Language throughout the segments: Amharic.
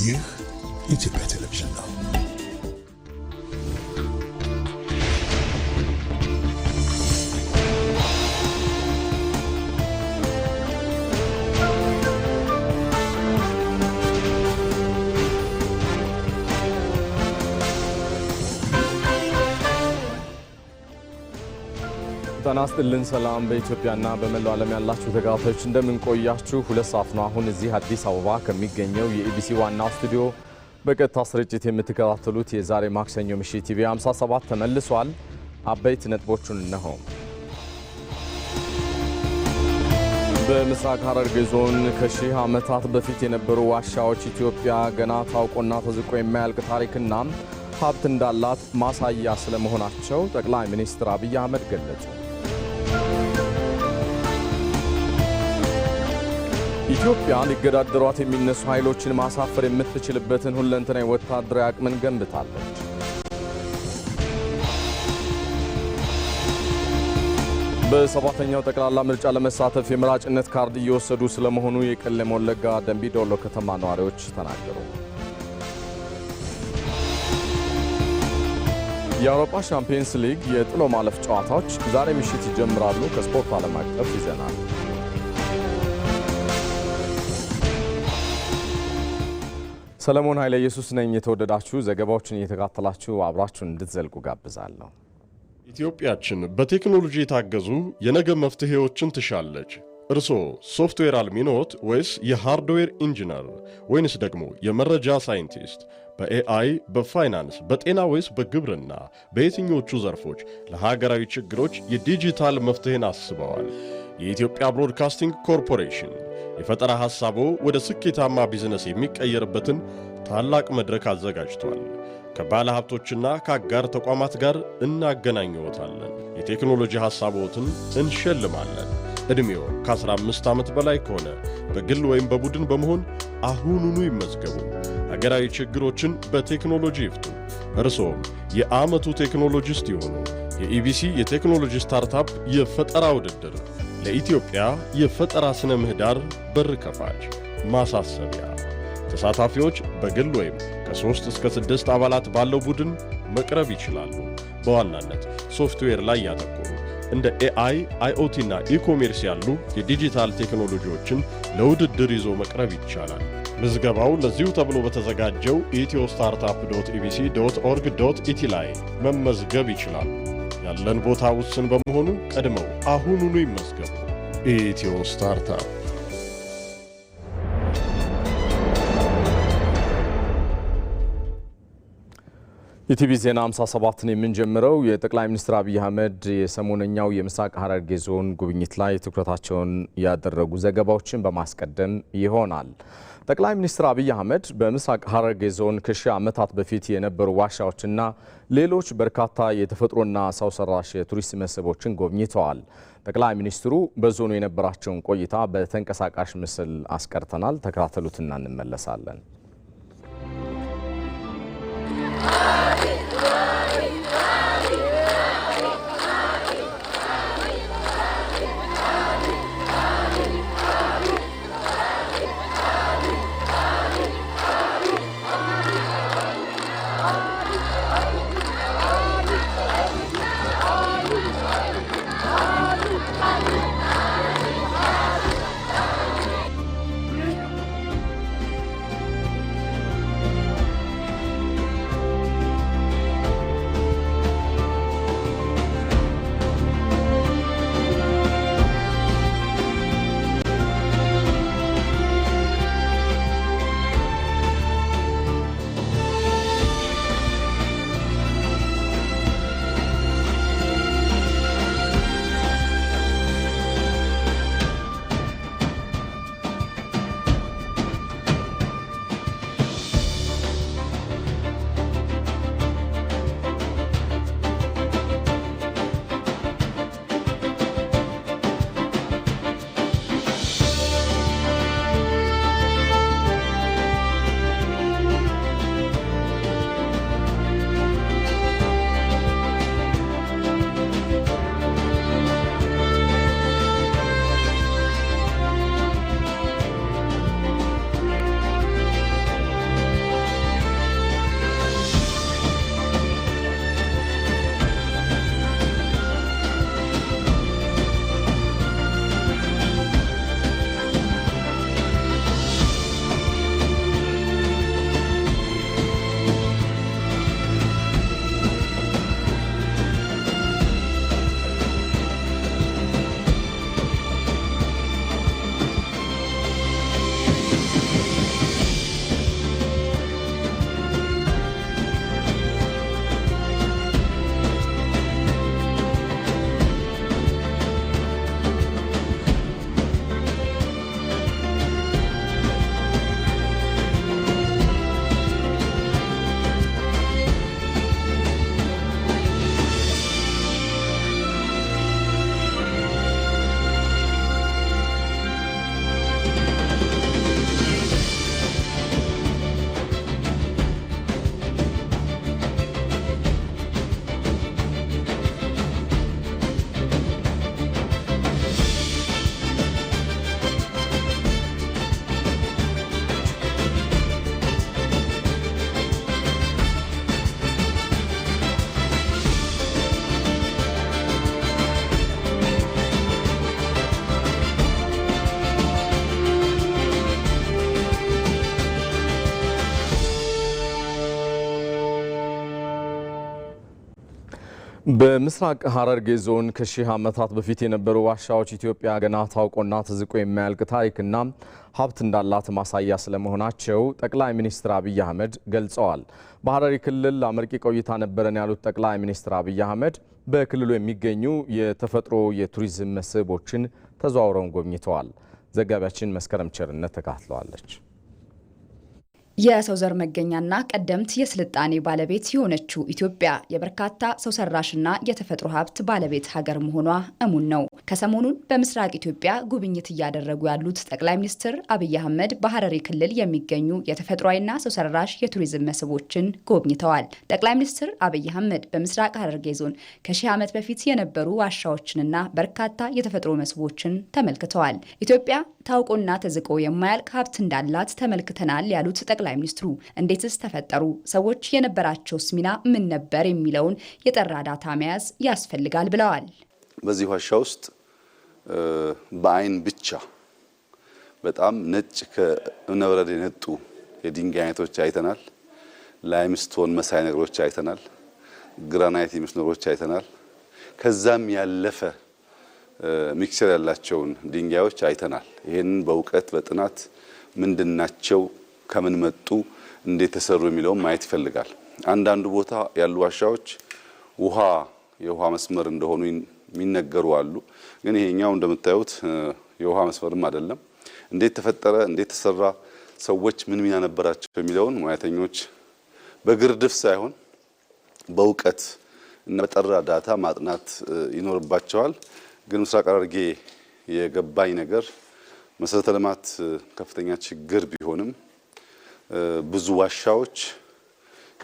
ይህ ኢትዮጵያ ቴሌቪዥን ነው። ጤና ይስጥልን። ሰላም በኢትዮጵያና በመላው ዓለም ያላችሁ ተጋታዮች እንደምን ቆያችሁ? 2 ሰዓት ነው አሁን እዚህ አዲስ አበባ ከሚገኘው የኢቢሲ ዋናው ስቱዲዮ በቀጥታ ስርጭት የምትከታተሉት የዛሬ ማክሰኞ ምሽት ቲቪ 57 ተመልሷል። አበይት ነጥቦቹን እነሆ። በምስራቅ ሐረርጌ ዞን ከሺህ ዓመታት በፊት የነበሩ ዋሻዎች ኢትዮጵያ ገና ታውቆና ተዝቆ የማያልቅ ታሪክና ሀብት እንዳላት ማሳያ ስለመሆናቸው ጠቅላይ ሚኒስትር አብይ አህመድ ገለጹ። ኢትዮጵያ ሊገዳደሯት የሚነሱ ኃይሎችን ማሳፈር የምትችልበትን ሁለንተናዊ ወታደራዊ አቅምን ገንብታለች። በሰባተኛው ጠቅላላ ምርጫ ለመሳተፍ የመራጭነት ካርድ እየወሰዱ ስለመሆኑ የቄለም ወለጋ ደንቢዶሎ ከተማ ነዋሪዎች ተናገሩ። የአውሮፓ ሻምፒየንስ ሊግ የጥሎ ማለፍ ጨዋታዎች ዛሬ ምሽት ይጀምራሉ። ከስፖርት ዓለም አቀፍ ይዘናል። ሰለሞን ኃይለ ኢየሱስ ነኝ። የተወደዳችሁ ዘገባዎችን እየተከታተላችሁ አብራችሁን እንድትዘልቁ ጋብዛለሁ። ኢትዮጵያችን በቴክኖሎጂ የታገዙ የነገ መፍትሄዎችን ትሻለች። እርስዎ ሶፍትዌር አልሚ ኖት ወይስ የሃርድዌር ኢንጂነር ወይንስ ደግሞ የመረጃ ሳይንቲስት? በኤአይ፣ በፋይናንስ፣ በጤና ወይስ በግብርና በየትኞቹ ዘርፎች ለሀገራዊ ችግሮች የዲጂታል መፍትሄን አስበዋል? የኢትዮጵያ ብሮድካስቲንግ ኮርፖሬሽን የፈጠራ ሐሳቦ ወደ ስኬታማ ቢዝነስ የሚቀየርበትን ታላቅ መድረክ አዘጋጅቷል። ከባለ ሀብቶችና ከአጋር ተቋማት ጋር እናገናኘዎታለን። የቴክኖሎጂ ሐሳቦትን እንሸልማለን። ዕድሜው ከ15 ዓመት በላይ ከሆነ በግል ወይም በቡድን በመሆን አሁኑኑ ይመዝገቡ። ሀገራዊ ችግሮችን በቴክኖሎጂ ይፍቱ። እርሶም የዓመቱ ቴክኖሎጂስት ይሆኑ። የኢቢሲ የቴክኖሎጂ ስታርታፕ የፈጠራ ውድድር ለኢትዮጵያ የፈጠራ ስነ ምህዳር በር ከፋች። ማሳሰቢያ፣ ተሳታፊዎች በግል ወይም ከ3 እስከ 6 አባላት ባለው ቡድን መቅረብ ይችላሉ። በዋናነት ሶፍትዌር ላይ ያተኮሩ እንደ ኤአይ፣ አይኦቲ እና ኢኮሜርስ ያሉ የዲጂታል ቴክኖሎጂዎችን ለውድድር ይዞ መቅረብ ይቻላል። ምዝገባው ለዚሁ ተብሎ በተዘጋጀው ethio-startup.ebc.org.ኢቲ ላይ መመዝገብ ይችላሉ። ያለን ቦታ ውስን በመሆኑ ቀድመው አሁኑኑ ይመዝገቡ። ኢትዮ ስታርታፕ። ኢቲቪ ዜና 57ን የምንጀምረው የጠቅላይ ሚኒስትር አብይ አህመድ የሰሞነኛው የምስራቅ ሐረርጌ ዞን ጉብኝት ላይ ትኩረታቸውን ያደረጉ ዘገባዎችን በማስቀደም ይሆናል። ጠቅላይ ሚኒስትር አብይ አህመድ በምስራቅ ሐረርጌ ዞን ከሺህ ዓመታት በፊት የነበሩ ዋሻዎችና ሌሎች በርካታ የተፈጥሮና ሰው ሰራሽ የቱሪስት መስህቦችን ጎብኝተዋል። ጠቅላይ ሚኒስትሩ በዞኑ የነበራቸውን ቆይታ በተንቀሳቃሽ ምስል አስቀርተናል። ተከታተሉትና እንመለሳለን። በምስራቅ ሐረርጌ ዞን ከሺህ ዓመታት በፊት የነበሩ ዋሻዎች ኢትዮጵያ ገና ታውቆና ተዝቆ የማያልቅ ታሪክና ሀብት እንዳላት ማሳያ ስለመሆናቸው ጠቅላይ ሚኒስትር አብይ አህመድ ገልጸዋል። በሐረሪ ክልል አመርቂ ቆይታ ነበረን ያሉት ጠቅላይ ሚኒስትር አብይ አህመድ በክልሉ የሚገኙ የተፈጥሮ የቱሪዝም መስህቦችን ተዘዋውረው ጎብኝተዋል። ዘጋቢያችን መስከረም ቸርነት ተካትለዋለች። የሰው ዘር መገኛና ቀደምት የስልጣኔ ባለቤት የሆነችው ኢትዮጵያ የበርካታ ሰው ሰራሽና የተፈጥሮ ሀብት ባለቤት ሀገር መሆኗ እሙን ነው። ከሰሞኑን በምስራቅ ኢትዮጵያ ጉብኝት እያደረጉ ያሉት ጠቅላይ ሚኒስትር አብይ አህመድ በሐረሪ ክልል የሚገኙ የተፈጥሯዊና ሰው ሰራሽ የቱሪዝም መስህቦችን ጎብኝተዋል። ጠቅላይ ሚኒስትር አብይ አህመድ በምስራቅ ሐረርጌ ዞን ከሺህ ዓመት በፊት የነበሩ ዋሻዎችንና በርካታ የተፈጥሮ መስህቦችን ተመልክተዋል። ኢትዮጵያ ታውቆና ተዝቆ የማያልቅ ሀብት እንዳላት ተመልክተናል ያሉት ጠቅላይ ሚኒስትሩ እንዴትስ ተፈጠሩ፣ ሰዎች የነበራቸውስ ሚና ምን ነበር የሚለውን የጠራ ዳታ መያዝ ያስፈልጋል ብለዋል። በዚህ ዋሻ ውስጥ በአይን ብቻ በጣም ነጭ ከእብነበረድ የነጡ የድንጋይ አይነቶች አይተናል። ላይምስቶን መሳይ ነገሮች አይተናል። ግራናይት የሚመስሉ ነገሮች አይተናል። ከዛም ያለፈ ሚክስቸር ያላቸውን ድንጋዮች አይተናል። ይሄንን በእውቀት በጥናት ምንድናቸው፣ ከምን መጡ፣ እንዴት ተሰሩ የሚለውን ማየት ይፈልጋል። አንዳንዱ ቦታ ያሉ ዋሻዎች የውሃ መስመር እንደሆኑ የሚነገሩ አሉ። ግን ይሄኛው እንደምታዩት የውሃ መስመርም አይደለም። እንዴት ተፈጠረ፣ እንዴት ተሰራ፣ ሰዎች ምን ሚና ነበራቸው የሚለውን ሙያተኞች በግርድፍ ሳይሆን በእውቀት እና በጠራ ዳታ ማጥናት ይኖርባቸዋል። ግን ምስራቅ ሐረርጌ የገባኝ ነገር መሰረተ ልማት ከፍተኛ ችግር ቢሆንም ብዙ ዋሻዎች፣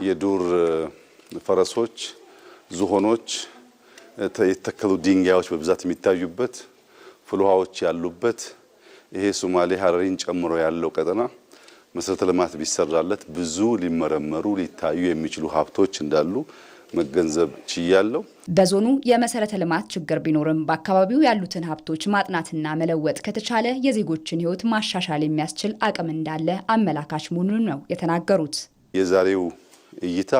የዱር ፈረሶች፣ ዝሆኖች፣ የተተከሉ ድንጋዮች በብዛት የሚታዩበት፣ ፍልውሃዎች ያሉበት ይሄ ሶማሌ ሐረሪን ጨምሮ ያለው ቀጠና መሰረተ ልማት ቢሰራለት ብዙ ሊመረመሩ ሊታዩ የሚችሉ ሀብቶች እንዳሉ መገንዘብ ችያለሁ። በዞኑ የመሰረተ ልማት ችግር ቢኖርም በአካባቢው ያሉትን ሀብቶች ማጥናትና መለወጥ ከተቻለ የዜጎችን ሕይወት ማሻሻል የሚያስችል አቅም እንዳለ አመላካች መሆኑን ነው የተናገሩት። የዛሬው እይታ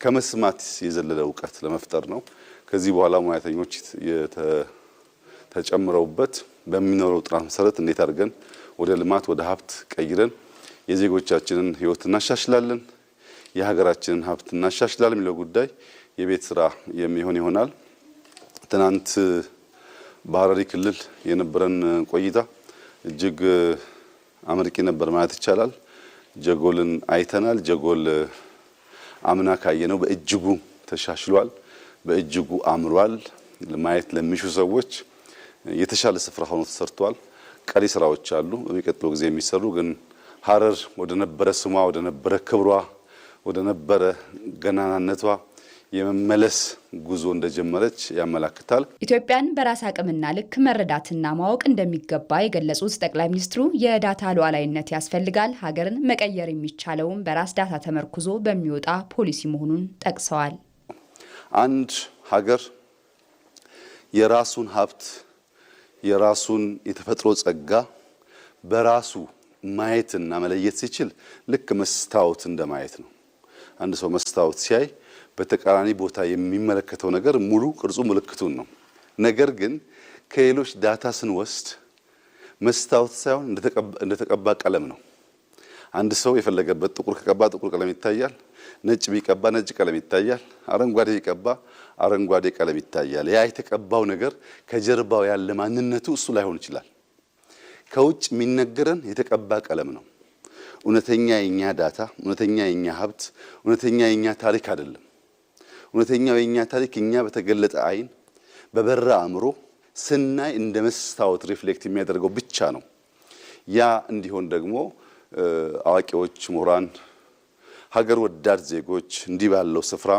ከመስማት የዘለለ እውቀት ለመፍጠር ነው። ከዚህ በኋላ ሙያተኞች ተጨምረውበት በሚኖረው ጥናት መሰረት እንዴት አድርገን ወደ ልማት ወደ ሀብት ቀይረን የዜጎቻችንን ሕይወት እናሻሽላለን፣ የሀገራችንን ሀብት እናሻሽላለን የሚለው ጉዳይ የቤት ስራ የሚሆን ይሆናል። ትናንት በሐረሪ ክልል የነበረን ቆይታ እጅግ አመርቂ ነበር ማለት ይቻላል። ጀጎልን አይተናል። ጀጎል አምና ካየነው በእጅጉ ተሻሽሏል፣ በእጅጉ አምሯል። ለማየት ለሚሹ ሰዎች የተሻለ ስፍራ ሆኖ ተሰርቷል። ቀሪ ስራዎች አሉ በሚቀጥለው ጊዜ የሚሰሩ። ግን ሐረር ወደ ነበረ ስሟ፣ ወደ ነበረ ክብሯ፣ ወደ ነበረ ገናናነቷ የመመለስ ጉዞ እንደጀመረች ያመላክታል። ኢትዮጵያን በራስ አቅምና ልክ መረዳትና ማወቅ እንደሚገባ የገለጹት ጠቅላይ ሚኒስትሩ የዳታ ሉዓላዊነት ያስፈልጋል፣ ሀገርን መቀየር የሚቻለውም በራስ ዳታ ተመርኩዞ በሚወጣ ፖሊሲ መሆኑን ጠቅሰዋል። አንድ ሀገር የራሱን ሀብት የራሱን የተፈጥሮ ጸጋ በራሱ ማየትና መለየት ሲችል ልክ መስታወት እንደማየት ነው። አንድ ሰው መስታወት ሲያይ በተቃራኒ ቦታ የሚመለከተው ነገር ሙሉ ቅርጹ ምልክቱን ነው። ነገር ግን ከሌሎች ዳታ ስንወስድ መስታወት ሳይሆን እንደተቀባ ቀለም ነው። አንድ ሰው የፈለገበት ጥቁር ከቀባ ጥቁር ቀለም ይታያል፣ ነጭ ቢቀባ ነጭ ቀለም ይታያል፣ አረንጓዴ ቢቀባ አረንጓዴ ቀለም ይታያል። ያ የተቀባው ነገር ከጀርባው ያለ ማንነቱ እሱ ላይሆን ይችላል። ከውጭ የሚነገረን የተቀባ ቀለም ነው። እውነተኛ የኛ ዳታ፣ እውነተኛ የኛ ሀብት፣ እውነተኛ የኛ ታሪክ አይደለም። እውነተኛው የኛ ታሪክ እኛ በተገለጠ አይን በበራ አእምሮ ስናይ እንደ መስታወት ሪፍሌክት የሚያደርገው ብቻ ነው። ያ እንዲሆን ደግሞ አዋቂዎች፣ ምሁራን፣ ሀገር ወዳድ ዜጎች እንዲህ ባለው ስፍራ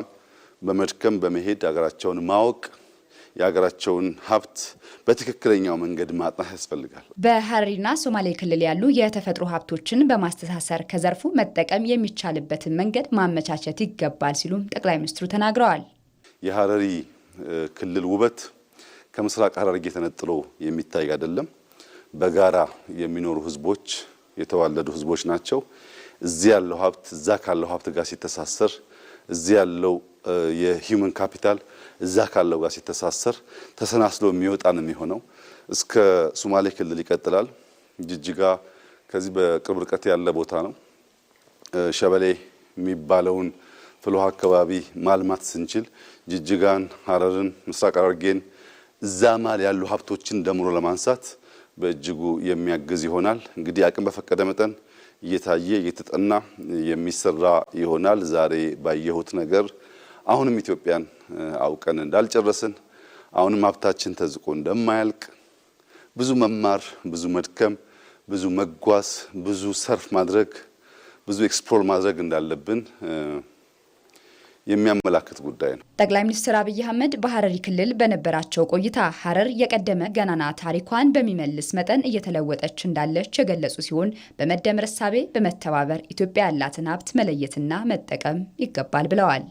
በመድከም በመሄድ ሀገራቸውን ማወቅ የሀገራቸውን ሀብት በትክክለኛው መንገድ ማጥናት ያስፈልጋል። በሐረሪና ሶማሌ ክልል ያሉ የተፈጥሮ ሀብቶችን በማስተሳሰር ከዘርፉ መጠቀም የሚቻልበትን መንገድ ማመቻቸት ይገባል ሲሉም ጠቅላይ ሚኒስትሩ ተናግረዋል። የሐረሪ ክልል ውበት ከምስራቅ ሐረርጌ ተነጥሎ የሚታይ አይደለም። በጋራ የሚኖሩ ህዝቦች፣ የተዋለዱ ህዝቦች ናቸው። እዚህ ያለው ሀብት እዛ ካለው ሀብት ጋር ሲተሳሰር እዚህ ያለው የሂውመን ካፒታል እዛ ካለው ጋር ሲተሳሰር ተሰናስሎ የሚወጣ ነው የሚሆነው። እስከ ሶማሌ ክልል ይቀጥላል። ጅጅጋ ከዚህ በቅርብ ርቀት ያለ ቦታ ነው። ሸበሌ የሚባለውን ፍልውሃ አካባቢ ማልማት ስንችል ጅጅጋን፣ ሀረርን፣ ምስራቅ ሐረርጌን እዛ ማል ያሉ ሀብቶችን ደምሮ ለማንሳት በእጅጉ የሚያግዝ ይሆናል። እንግዲህ አቅም በፈቀደ መጠን እየታየ እየተጠና የሚሰራ ይሆናል። ዛሬ ባየሁት ነገር አሁንም ኢትዮጵያን አውቀን እንዳልጨረስን፣ አሁንም ሀብታችን ተዝቆ እንደማያልቅ፣ ብዙ መማር፣ ብዙ መድከም፣ ብዙ መጓዝ፣ ብዙ ሰርፍ ማድረግ፣ ብዙ ኤክስፕሎር ማድረግ እንዳለብን የሚያመላክት ጉዳይ ነው። ጠቅላይ ሚኒስትር አብይ አህመድ በሐረሪ ክልል በነበራቸው ቆይታ ሐረር የቀደመ ገናና ታሪኳን በሚመልስ መጠን እየተለወጠች እንዳለች የገለጹ ሲሆን በመደመር እሳቤ በመተባበር ኢትዮጵያ ያላትን ሀብት መለየትና መጠቀም ይገባል ብለዋል።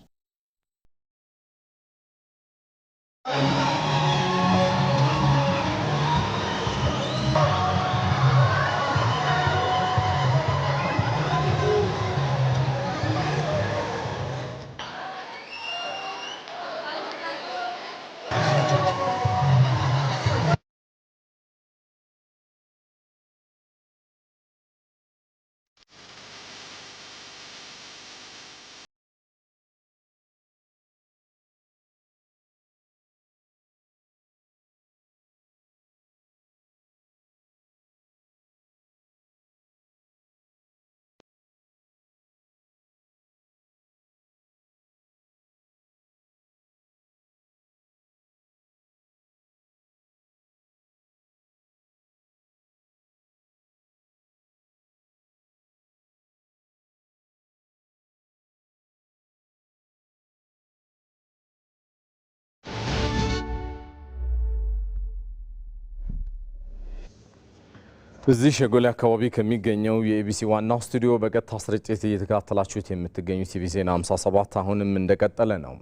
እዚህ ሸጎሌ አካባቢ ከሚገኘው የኢቢሲ ዋናው ስቱዲዮ በቀጥታ ስርጭት እየተከታተላችሁት የምትገኙት ኢቢሲ ዜና 57 አሁንም እንደቀጠለ ነው።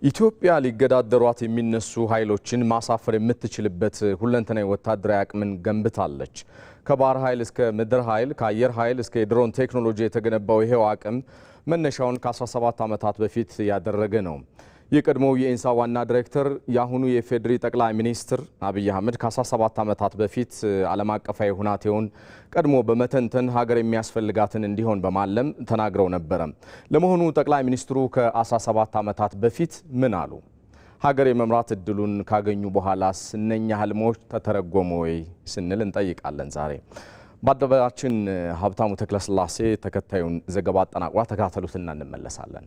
ኢትዮጵያ ሊገዳደሯት የሚነሱ ኃይሎችን ማሳፈር የምትችልበት ሁለንተናዊ ወታደራዊ አቅምን ገንብታለች። ከባህር ኃይል እስከ ምድር ኃይል፣ ከአየር ኃይል እስከ የድሮን ቴክኖሎጂ የተገነባው ይሄው አቅም መነሻውን ከ17 ዓመታት በፊት ያደረገ ነው። የቀድሞው የኢንሳ ዋና ዳይሬክተር የአሁኑ የፌዴሪ ጠቅላይ ሚኒስትር አብይ አህመድ ከ17 ዓመታት በፊት ዓለም አቀፋዊ ሁናቴውን ቀድሞ በመተንተን ሀገር የሚያስፈልጋትን እንዲሆን በማለም ተናግረው ነበረ። ለመሆኑ ጠቅላይ ሚኒስትሩ ከ17 ዓመታት በፊት ምን አሉ? ሀገር የመምራት እድሉን ካገኙ በኋላስ እነኛ ህልሞች ተተረጎሙ ወይ ስንል እንጠይቃለን። ዛሬ ባልደረባችን ሀብታሙ ተክለስላሴ ተከታዩን ዘገባ አጠናቅሯል። ተከታተሉትና እንመለሳለን።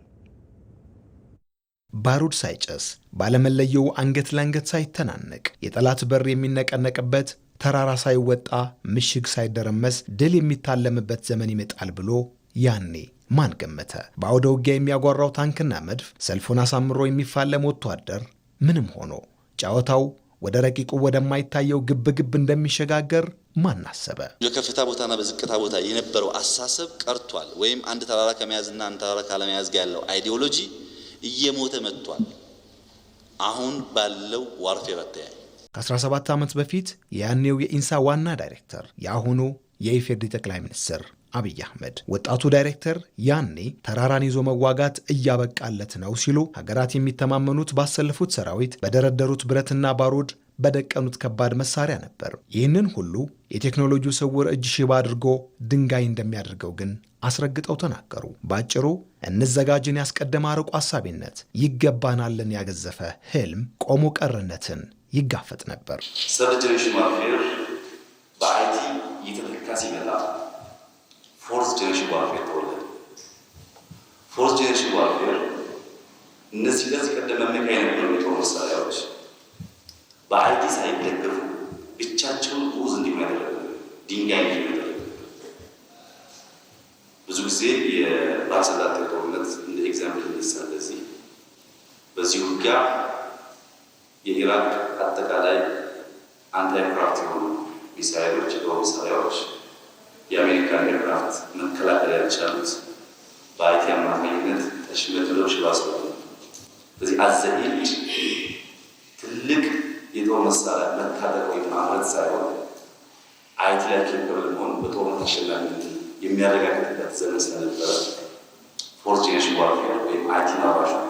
ባሩድ ሳይጨስ ባለመለየው አንገት ለአንገት ሳይተናነቅ የጠላት በር የሚነቀነቅበት ተራራ ሳይወጣ ምሽግ ሳይደረመስ ድል የሚታለምበት ዘመን ይመጣል ብሎ ያኔ ማን ገመተ? በአውደ ውጊያ የሚያጓራው ታንክና መድፍ ሰልፉን አሳምሮ የሚፋለም ወታደር ምንም ሆኖ ጨዋታው ወደ ረቂቁ ወደማይታየው ግብግብ እንደሚሸጋገር ማን አሰበ? በከፍታ ቦታና በዝቅታ ቦታ የነበረው አሳሰብ ቀርቷል። ወይም አንድ ተራራ ከመያዝና አንድ ተራራ ካለመያዝ ጋር ያለው አይዲዮሎጂ እየሞተ መጥቷል። አሁን ባለው ዋርፌር አተያይ ከ17 ዓመት በፊት የያኔው የኢንሳ ዋና ዳይሬክተር የአሁኑ የኢፌዴሪ ጠቅላይ ሚኒስትር አብይ አህመድ ወጣቱ ዳይሬክተር ያኔ ተራራን ይዞ መዋጋት እያበቃለት ነው ሲሉ ሀገራት የሚተማመኑት ባሰለፉት ሰራዊት በደረደሩት ብረትና ባሩድ በደቀኑት ከባድ መሳሪያ ነበር። ይህንን ሁሉ የቴክኖሎጂው ስውር እጅ ሽባ አድርጎ ድንጋይ እንደሚያደርገው ግን አስረግጠው ተናገሩ። ባጭሩ እንዘጋጅን ያስቀደመ አርቆ አሳቢነት ይገባናልን ያገዘፈ ህልም ቆሞ ቀርነትን ይጋፈጥ ነበር። ሰርጀሬሽን ዋርፌር በአይቲ እየተተካ ሲመጣ ፎርስ ጀነሬሽን ዋርፌር ተወለደ። ፎርስ ጀነሬሽን ዋርፌር እነዚህ ከዚህ ቀደም መመኪያ የነበሩ የጦር መሳሪያዎች በአይቲ ሳይደገፉ ብቻቸውን ኡዝ እንዲሆን ያደረገ ድንጋይ እንዲሆን ያደረገ ብዙ ጊዜ የባህረ ሰላጤ ጦርነት እንደ ኤግዛምፕል ይነሳል። በዚህ ውጊያ የኢራቅ አጠቃላይ አንታይ ኤርክራፍት የሆኑ ሚሳይሎች፣ የጦር መሳሪያዎች የአሜሪካን ኤርክራፍት መከላከል ያልቻሉት በአይቲ አማካኝነት ተሽመድለው ሽባ ስለሆነ በዚህ አዘሄድ ትልቅ የጦር መሳሪያ መታጠቅ ወይም ማምረት ሳይሆን አይቲ ላይ ኬፐብል መሆን በጦርነት አሸናፊነት የሚያረጋግጥበት ዘመን ስለነበረ ፎርዝ ጄኔሬሽን ዋርፌር ወይም አይቲ ናባሽን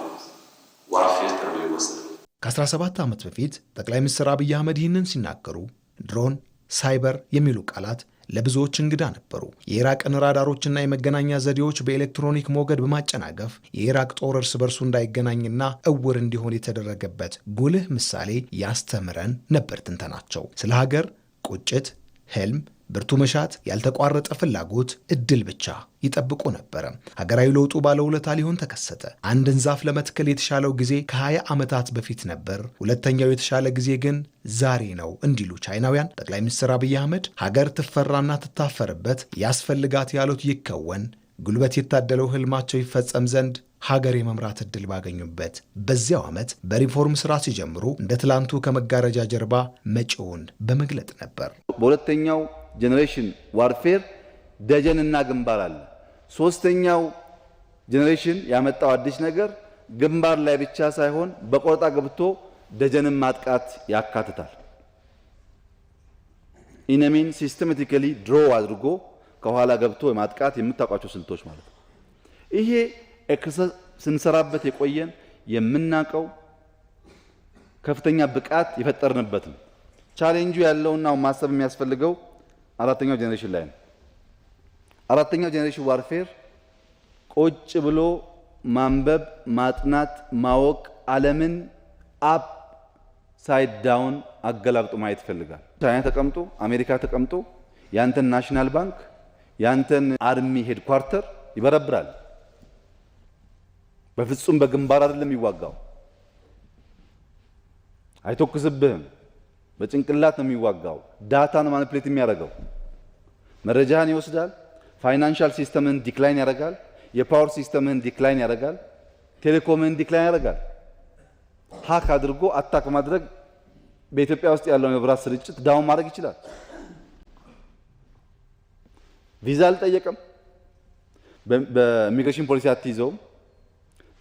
ዋርፌር ተብሎ ይወሰዳል። ከ17 ዓመት በፊት ጠቅላይ ሚኒስትር አብይ አህመድ ይህንን ሲናገሩ ድሮን፣ ሳይበር የሚሉ ቃላት ለብዙዎች እንግዳ ነበሩ። የኢራቅን ራዳሮችና የመገናኛ ዘዴዎች በኤሌክትሮኒክ ሞገድ በማጨናገፍ የኢራቅ ጦር እርስ በርሱ እንዳይገናኝና እውር እንዲሆን የተደረገበት ጉልህ ምሳሌ ያስተምረን ነበር ትንተናቸው። ስለ ሀገር ቁጭት፣ ህልም፣ ብርቱ መሻት፣ ያልተቋረጠ ፍላጎት፣ እድል ብቻ ይጠብቁ ነበረ። ሀገራዊ ለውጡ ባለውለታ ሊሆን ተከሰተ። አንድን ዛፍ ለመትከል የተሻለው ጊዜ ከ20 ዓመታት በፊት ነበር፣ ሁለተኛው የተሻለ ጊዜ ግን ዛሬ ነው እንዲሉ ቻይናውያን ጠቅላይ ሚኒስትር አብይ አህመድ ሀገር ትፈራና ትታፈርበት ያስፈልጋት ያሉት ይከወን፣ ጉልበት የታደለው ህልማቸው ይፈጸም ዘንድ ሀገር የመምራት እድል ባገኙበት በዚያው ዓመት በሪፎርም ስራ ሲጀምሩ እንደ ትላንቱ ከመጋረጃ ጀርባ መጪውን በመግለጥ ነበር። በሁለተኛው ጄኔሬሽን ዋርፌር ደጀንና ግንባር አለ። ሶስተኛው ጄኔሬሽን ያመጣው አዲስ ነገር ግንባር ላይ ብቻ ሳይሆን በቆርጣ ገብቶ ደጀንን ማጥቃት ያካትታል። ኢነሚን ሲስተማቲካሊ ድሮ አድርጎ ከኋላ ገብቶ የማጥቃት የምታውቋቸው ስልቶች ማለት ነው። ይሄ ኤክሰርሳይዝ ስንሰራበት የቆየን የምናውቀው ከፍተኛ ብቃት የፈጠርንበት ነው። ቻሌንጁ ያለውና ማሰብ የሚያስፈልገው አራተኛው ጄኔሬሽን ላይ ነው። አራተኛው ጄኔሬሽን ዋርፌር ቁጭ ብሎ ማንበብ፣ ማጥናት፣ ማወቅ፣ ዓለምን አፕ ሳይድ ዳውን አገላብጦ ማየት ይፈልጋል። ቻይና ተቀምጦ አሜሪካ ተቀምጦ ያንተን ናሽናል ባንክ ያንተን አርሚ ሄድኳርተር ይበረብራል። በፍጹም በግንባር አይደለም የሚዋጋው፣ አይተኩስብህም። በጭንቅላት ነው የሚዋጋው። ዳታ ነው ማኒፕሌት የሚያደርገው። መረጃህን ይወስዳል። ፋይናንሻል ሲስተምህን ዲክላይን ያደርጋል። የፓወር ሲስተምህን ዲክላይን ያደርጋል። ቴሌኮምህን ዲክላይን ያደርጋል። ሀክ አድርጎ አታክ ማድረግ በኢትዮጵያ ውስጥ ያለውን የመብራት ስርጭት ዳውን ማድረግ ይችላል። ቪዛ አልጠየቀም። በኢሚግሬሽን ፖሊሲ አትይዘውም።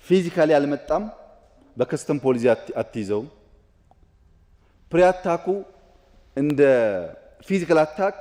ፊዚካሊ አልመጣም። በከስተም ፖሊሲ አትይዘውም። ፕሪያታኩ እንደ ፊዚካል አታክ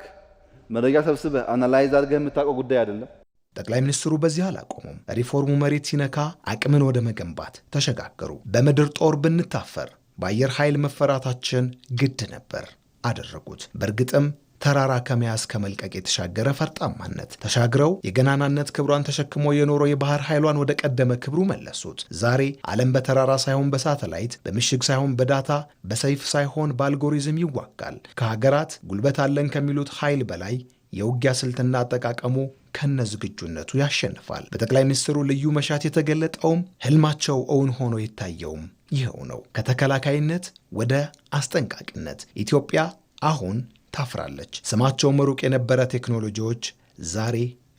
መረጃ ሰብስበህ አናላይዝ አድርገህ የምታውቀው ጉዳይ አይደለም። ጠቅላይ ሚኒስትሩ በዚህ አላቆሙም። ሪፎርሙ መሬት ሲነካ አቅምን ወደ መገንባት ተሸጋገሩ። በምድር ጦር ብንታፈር በአየር ኃይል መፈራታችን ግድ ነበር አደረጉት። በእርግጥም ተራራ ከመያዝ ከመልቀቅ የተሻገረ ፈርጣማነት ተሻግረው የገናናነት ክብሯን ተሸክሞ የኖረው የባህር ኃይሏን ወደ ቀደመ ክብሩ መለሱት። ዛሬ ዓለም በተራራ ሳይሆን በሳተላይት፣ በምሽግ ሳይሆን በዳታ፣ በሰይፍ ሳይሆን በአልጎሪዝም ይዋጋል። ከሀገራት ጉልበት አለን ከሚሉት ኃይል በላይ የውጊያ ስልትና አጠቃቀሙ ከነዝግጁነቱ ያሸንፋል። በጠቅላይ ሚኒስትሩ ልዩ መሻት የተገለጠውም ህልማቸው እውን ሆኖ የታየውም ይኸው ነው። ከተከላካይነት ወደ አስጠንቃቂነት ኢትዮጵያ አሁን ታፍራለች። ስማቸው መሩቅ የነበረ ቴክኖሎጂዎች ዛሬ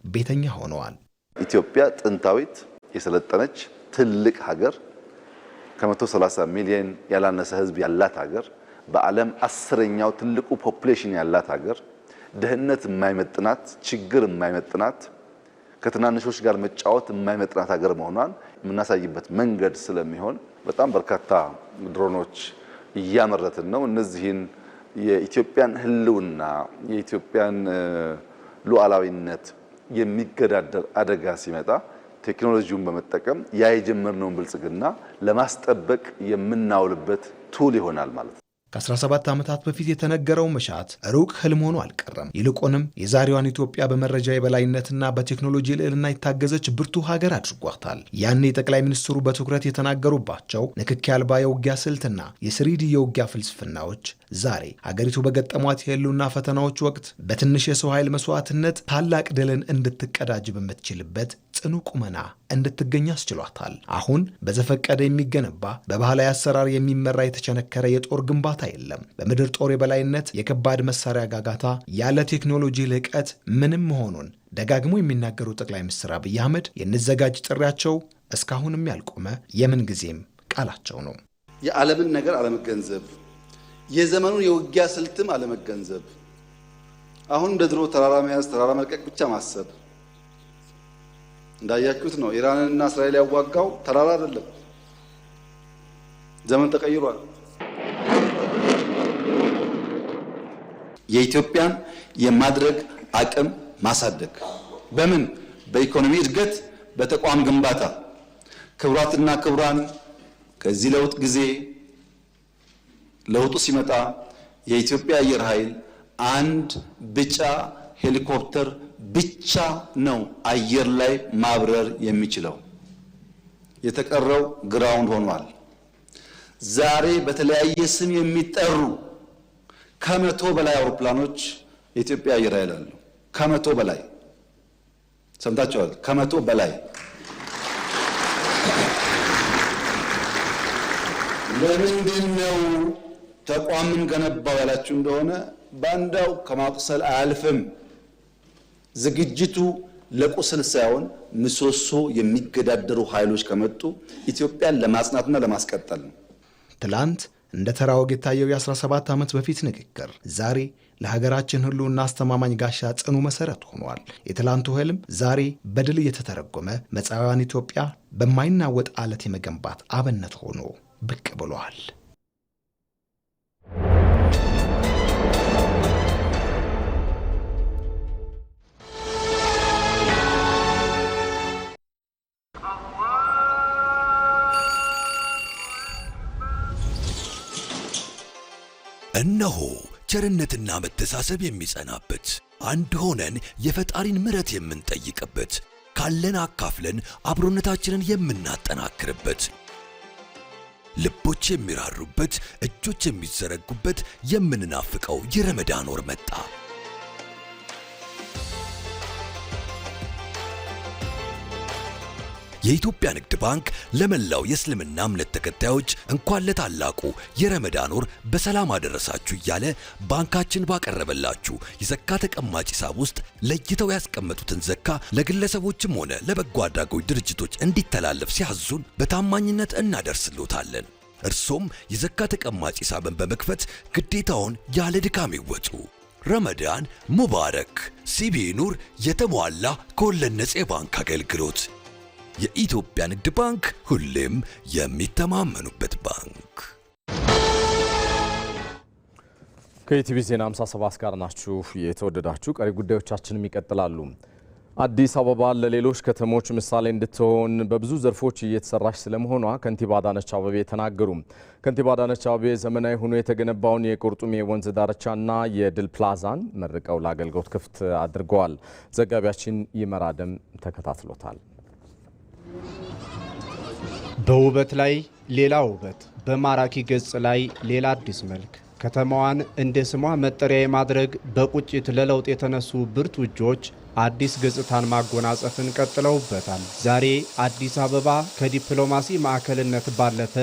ቤተኛ ሆነዋል። ኢትዮጵያ ጥንታዊት የሰለጠነች ትልቅ ሀገር ከ130 ሚሊዮን ያላነሰ ህዝብ ያላት ሀገር፣ በዓለም 10ኛው ትልቁ ፖፑሌሽን ያላት ሀገር፣ ድህነት የማይመጥናት፣ ችግር የማይመጥናት፣ ከትናንሾች ጋር መጫወት የማይመጥናት ሀገር መሆኗን የምናሳይበት መንገድ ስለሚሆን በጣም በርካታ ድሮኖች እያመረትን ነው። እነዚህን የኢትዮጵያን ህልውና የኢትዮጵያን ሉዓላዊነት የሚገዳደር አደጋ ሲመጣ ቴክኖሎጂውን በመጠቀም ያ የጀመርነውን ብልጽግና ለማስጠበቅ የምናውልበት ቱል ይሆናል ማለት ነው። ከ17 ዓመታት በፊት የተነገረው መሻት ሩቅ ህልም ሆኖ አልቀረም። ይልቁንም የዛሬዋን ኢትዮጵያ በመረጃ የበላይነትና በቴክኖሎጂ ልዕልና የታገዘች ብርቱ ሀገር አድርጓታል። ያኔ ጠቅላይ ሚኒስትሩ በትኩረት የተናገሩባቸው ንክኪ አልባ የውጊያ ስልትና የስሪዲ የውጊያ ፍልስፍናዎች ዛሬ ሀገሪቱ በገጠሟት የህልውና ፈተናዎች ወቅት በትንሽ የሰው ኃይል መስዋዕትነት ታላቅ ድልን እንድትቀዳጅ በምትችልበት ጽኑ ቁመና እንድትገኝ አስችሏታል። አሁን በዘፈቀደ የሚገነባ በባህላዊ አሰራር የሚመራ የተቸነከረ የጦር ግንባታ የለም። በምድር ጦር የበላይነት የከባድ መሳሪያ ጋጋታ ያለ ቴክኖሎጂ ልዕቀት ምንም መሆኑን ደጋግሞ የሚናገሩ ጠቅላይ ሚኒስትር አብይ አህመድ የንዘጋጅ ጥሪያቸው እስካሁንም ያልቆመ የምንጊዜም ቃላቸው ነው። የዓለምን ነገር አለመገንዘብ፣ የዘመኑን የውጊያ ስልትም አለመገንዘብ፣ አሁን እንደ ድሮ ተራራ መያዝ፣ ተራራ መልቀቅ ብቻ ማሰብ። እንዳያችሁት ነው ኢራንና እስራኤል ያዋጋው ተራራ አይደለም። ዘመን ተቀይሯል። የኢትዮጵያን የማድረግ አቅም ማሳደግ በምን? በኢኮኖሚ እድገት፣ በተቋም ግንባታ ክቡራትና ክቡራን ከዚህ ለውጥ ጊዜ ለውጡ ሲመጣ የኢትዮጵያ አየር ኃይል አንድ ቢጫ ሄሊኮፕተር ብቻ ነው አየር ላይ ማብረር የሚችለው። የተቀረው ግራውንድ ሆኗል። ዛሬ በተለያየ ስም የሚጠሩ ከመቶ በላይ አውሮፕላኖች የኢትዮጵያ አየር ኃይል አሉ። ከመቶ በላይ ሰምታችኋል። ከመቶ በላይ ለምንድን ነው ተቋምን ገነባው ያላችሁ እንደሆነ ባንዳው ከማቁሰል አያልፍም። ዝግጅቱ ለቁስል ሳይሆን ምሰሶ የሚገዳደሩ ኃይሎች ከመጡ ኢትዮጵያን ለማጽናትና ለማስቀጠል ነው። ትላንት እንደ ተራ ወግ የታየው የ17 ዓመት በፊት ንግግር ዛሬ ለሀገራችን ሁሉና አስተማማኝ ጋሻ ጽኑ መሰረት ሆኗል። የትላንቱ ህልም ዛሬ በድል እየተተረጎመ መጻኢዋን ኢትዮጵያ በማይናወጥ አለት የመገንባት አብነት ሆኖ ብቅ ብሏል። እነሆ ቸርነትና መተሳሰብ የሚጸናበት አንድ ሆነን የፈጣሪን ምሕረት የምንጠይቅበት ካለን አካፍለን አብሮነታችንን የምናጠናክርበት ልቦች የሚራሩበት እጆች የሚዘረጉበት የምንናፍቀው የረመዳን ወር መጣ። የኢትዮጵያ ንግድ ባንክ ለመላው የእስልምና እምነት ተከታዮች እንኳን ለታላቁ የረመዳን ወር በሰላም አደረሳችሁ እያለ ባንካችን ባቀረበላችሁ የዘካ ተቀማጭ ሂሳብ ውስጥ ለይተው ያስቀመጡትን ዘካ ለግለሰቦችም ሆነ ለበጎ አድራጎት ድርጅቶች እንዲተላለፍ ሲያዙን በታማኝነት እናደርስሎታለን። እርሶም የዘካ ተቀማጭ ሂሳብን በመክፈት ግዴታውን ያለ ድካም ይወጡ። ረመዳን ሙባረክ። ሲቢኢ ኑር የተሟላ ከወለድ ነፃ የባንክ አገልግሎት። የኢትዮጵያ ንግድ ባንክ ሁሌም የሚተማመኑበት ባንክ። ከኢቲቪ ዜና 57 ጋር ናችሁ የተወደዳችሁ። ቀሪ ጉዳዮቻችንም ይቀጥላሉ። አዲስ አበባ ለሌሎች ከተሞች ምሳሌ እንድትሆን በብዙ ዘርፎች እየተሰራች ስለመሆኗ ከንቲባ አዳነች አቤቤ ተናገሩ። ከንቲባ አዳነች አቤቤ ዘመናዊ ሆኖ የተገነባውን የቁርጡሜ ወንዝ ዳርቻና የድል ፕላዛን መርቀው ለአገልግሎት ክፍት አድርገዋል። ዘጋቢያችን ይመራደም ተከታትሎታል። በውበት ላይ ሌላ ውበት፣ በማራኪ ገጽ ላይ ሌላ አዲስ መልክ። ከተማዋን እንደ ስሟ መጠሪያ የማድረግ በቁጭት ለለውጥ የተነሱ ብርቱ እጆች አዲስ ገጽታን ማጎናጸፍን ቀጥለውበታል። ዛሬ አዲስ አበባ ከዲፕሎማሲ ማዕከልነት ባለፈ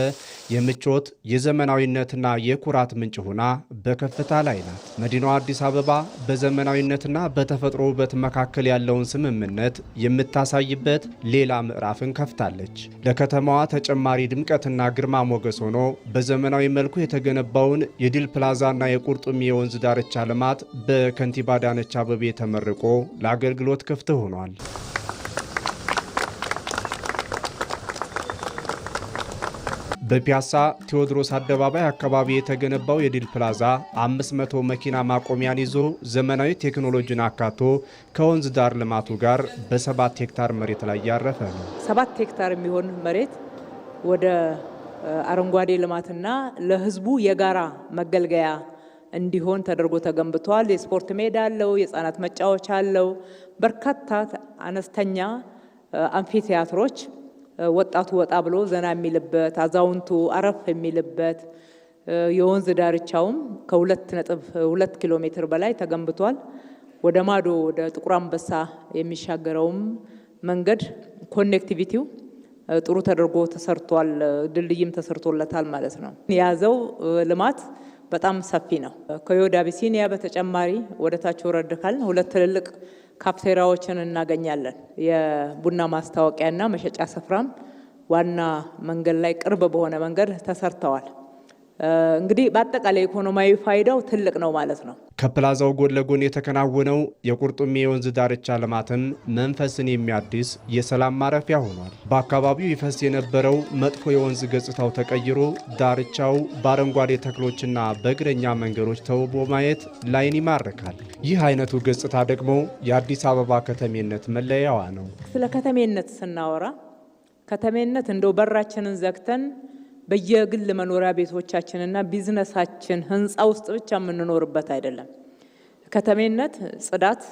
የምቾት የዘመናዊነትና የኩራት ምንጭ ሆና በከፍታ ላይ ናት። መዲናዋ አዲስ አበባ በዘመናዊነትና በተፈጥሮ ውበት መካከል ያለውን ስምምነት የምታሳይበት ሌላ ምዕራፍን ከፍታለች። ለከተማዋ ተጨማሪ ድምቀትና ግርማ ሞገስ ሆኖ በዘመናዊ መልኩ የተገነባውን የድል ፕላዛና የቁርጡሜ የወንዝ ዳርቻ ልማት በከንቲባ አዳነች አቤቤ ተመርቆ ለአገልግሎት ክፍት ሆኗል። በፒያሳ ቴዎድሮስ አደባባይ አካባቢ የተገነባው የድል ፕላዛ 500 መኪና ማቆሚያን ይዞ ዘመናዊ ቴክኖሎጂን አካቶ ከወንዝ ዳር ልማቱ ጋር በ7 ሄክታር መሬት ላይ ያረፈ ነው። 7 ሄክታር የሚሆን መሬት ወደ አረንጓዴ ልማትና ለሕዝቡ የጋራ መገልገያ እንዲሆን ተደርጎ ተገንብቷል። የስፖርት ሜዳ አለው፣ የህፃናት መጫወቻ አለው፣ በርካታ አነስተኛ አምፊቲያትሮች ወጣቱ ወጣ ብሎ ዘና የሚልበት፣ አዛውንቱ አረፍ የሚልበት፣ የወንዝ ዳርቻውም ከ2.2 ኪሎ ሜትር በላይ ተገንብቷል። ወደ ማዶ ወደ ጥቁር አንበሳ የሚሻገረውም መንገድ ኮኔክቲቪቲው ጥሩ ተደርጎ ተሰርቷል። ድልድይም ተሰርቶለታል ማለት ነው። የያዘው ልማት በጣም ሰፊ ነው። ከዮድ አቢሲኒያ በተጨማሪ ወደ ታች ወረድ ካልን 2 ትልልቅ ካፍቴሪያዎችን እናገኛለን። የቡና ማስታወቂያና መሸጫ ስፍራም ዋና መንገድ ላይ ቅርብ በሆነ መንገድ ተሰርተዋል። እንግዲህ በአጠቃላይ ኢኮኖሚያዊ ፋይዳው ትልቅ ነው ማለት ነው። ከፕላዛው ጎን ለጎን የተከናወነው የቁርጡሜ የወንዝ ዳርቻ ልማትም መንፈስን የሚያድስ የሰላም ማረፊያ ሆኗል። በአካባቢው ይፈስ የነበረው መጥፎ የወንዝ ገጽታው ተቀይሮ ዳርቻው በአረንጓዴ ተክሎችና በእግረኛ መንገዶች ተውቦ ማየት ላይን ይማርካል። ይህ አይነቱ ገጽታ ደግሞ የአዲስ አበባ ከተሜነት መለያዋ ነው። ስለ ከተሜነት ስናወራ ከተሜነት እንደው በራችንን ዘግተን በየግል መኖሪያ ቤቶቻችንና ቢዝነሳችን ህንፃ ውስጥ ብቻ የምንኖርበት አይደለም። ከተሜነት ጽዳት፣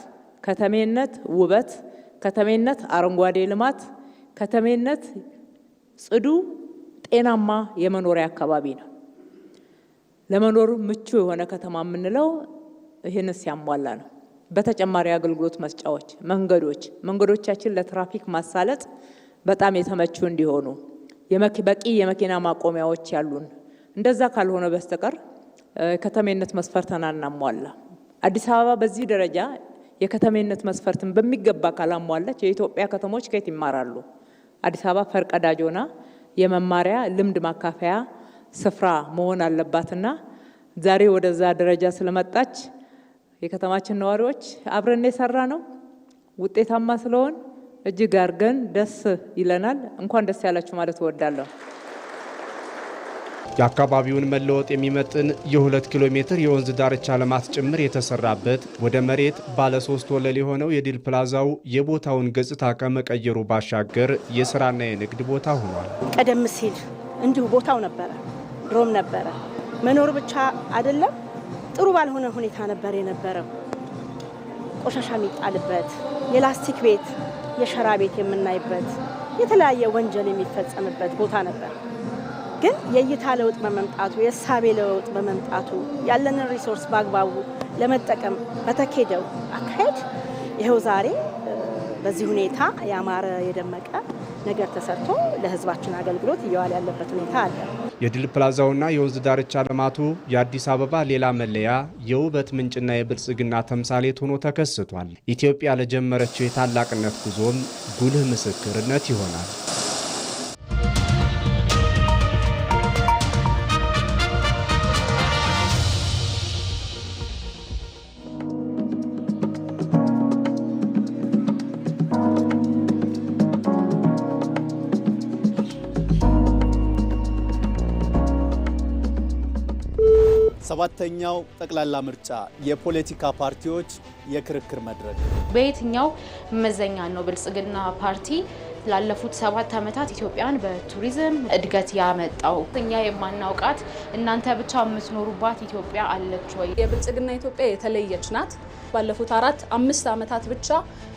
ከተሜነት ውበት፣ ከተሜነት አረንጓዴ ልማት፣ ከተሜነት ጽዱ ጤናማ የመኖሪያ አካባቢ ነው። ለመኖር ምቹ የሆነ ከተማ የምንለው ይህን ሲያሟላ ነው። በተጨማሪ አገልግሎት መስጫዎች፣ መንገዶቻችን ለትራፊክ ማሳለጥ በጣም የተመቹ እንዲሆኑ በቂ የመኪና ማቆሚያዎች ያሉን፣ እንደዛ ካልሆነ በስተቀር ከተሜነት መስፈርትን አናሟላ። አዲስ አበባ በዚህ ደረጃ የከተሜነት መስፈርትን በሚገባ ካላሟላች የኢትዮጵያ ከተሞች ከየት ይማራሉ? አዲስ አበባ ፈርቀዳጅ ሆና የመማሪያ ልምድ ማካፈያ ስፍራ መሆን አለባትና ዛሬ ወደዛ ደረጃ ስለመጣች የከተማችን ነዋሪዎች አብረን የሰራ ነው ውጤታማ ስለሆን እጅግ አድርገን ደስ ይለናል። እንኳን ደስ ያላችሁ ማለት እወዳለሁ። የአካባቢውን መለወጥ የሚመጥን የ2 ኪሎ ሜትር የወንዝ ዳርቻ ልማት ጭምር የተሰራበት ወደ መሬት ባለ 3 ወለል የሆነው የድል ፕላዛው የቦታውን ገጽታ ከመቀየሩ ባሻገር የስራና የንግድ ቦታ ሆኗል። ቀደም ሲል እንዲሁ ቦታው ነበረ፣ ድሮም ነበረ። መኖር ብቻ አይደለም፣ ጥሩ ባልሆነ ሁኔታ ነበር የነበረው። ቆሻሻ የሚጣልበት የላስቲክ ቤት፣ የሸራ ቤት የምናይበት የተለያየ ወንጀል የሚፈጸምበት ቦታ ነበር። ግን የእይታ ለውጥ በመምጣቱ የእሳቤ ለውጥ በመምጣቱ ያለንን ሪሶርስ በአግባቡ ለመጠቀም በተኬደው አካሄድ ይኸው ዛሬ በዚህ ሁኔታ ያማረ የደመቀ ነገር ተሰርቶ ለሕዝባችን አገልግሎት እየዋለ ያለበት ሁኔታ አለ። የድል ፕላዛውና የወንዝ ዳርቻ ልማቱ የአዲስ አበባ ሌላ መለያ የውበት ምንጭና የብልጽግና ተምሳሌት ሆኖ ተከስቷል። ኢትዮጵያ ለጀመረችው የታላቅነት ጉዞም ጉልህ ምስክርነት ይሆናል። ሰባተኛው ጠቅላላ ምርጫ የፖለቲካ ፓርቲዎች የክርክር መድረክ በየትኛው መመዘኛ ነው ብልጽግና ፓርቲ ላለፉት 7 ዓመታት ኢትዮጵያን በቱሪዝም እድገት ያመጣው? እኛ የማናውቃት እናንተ ብቻ የምትኖሩባት ኢትዮጵያ አለች ወይ? የብልጽግና ኢትዮጵያ የተለየች ናት። ባለፉት 4-5 ዓመታት ብቻ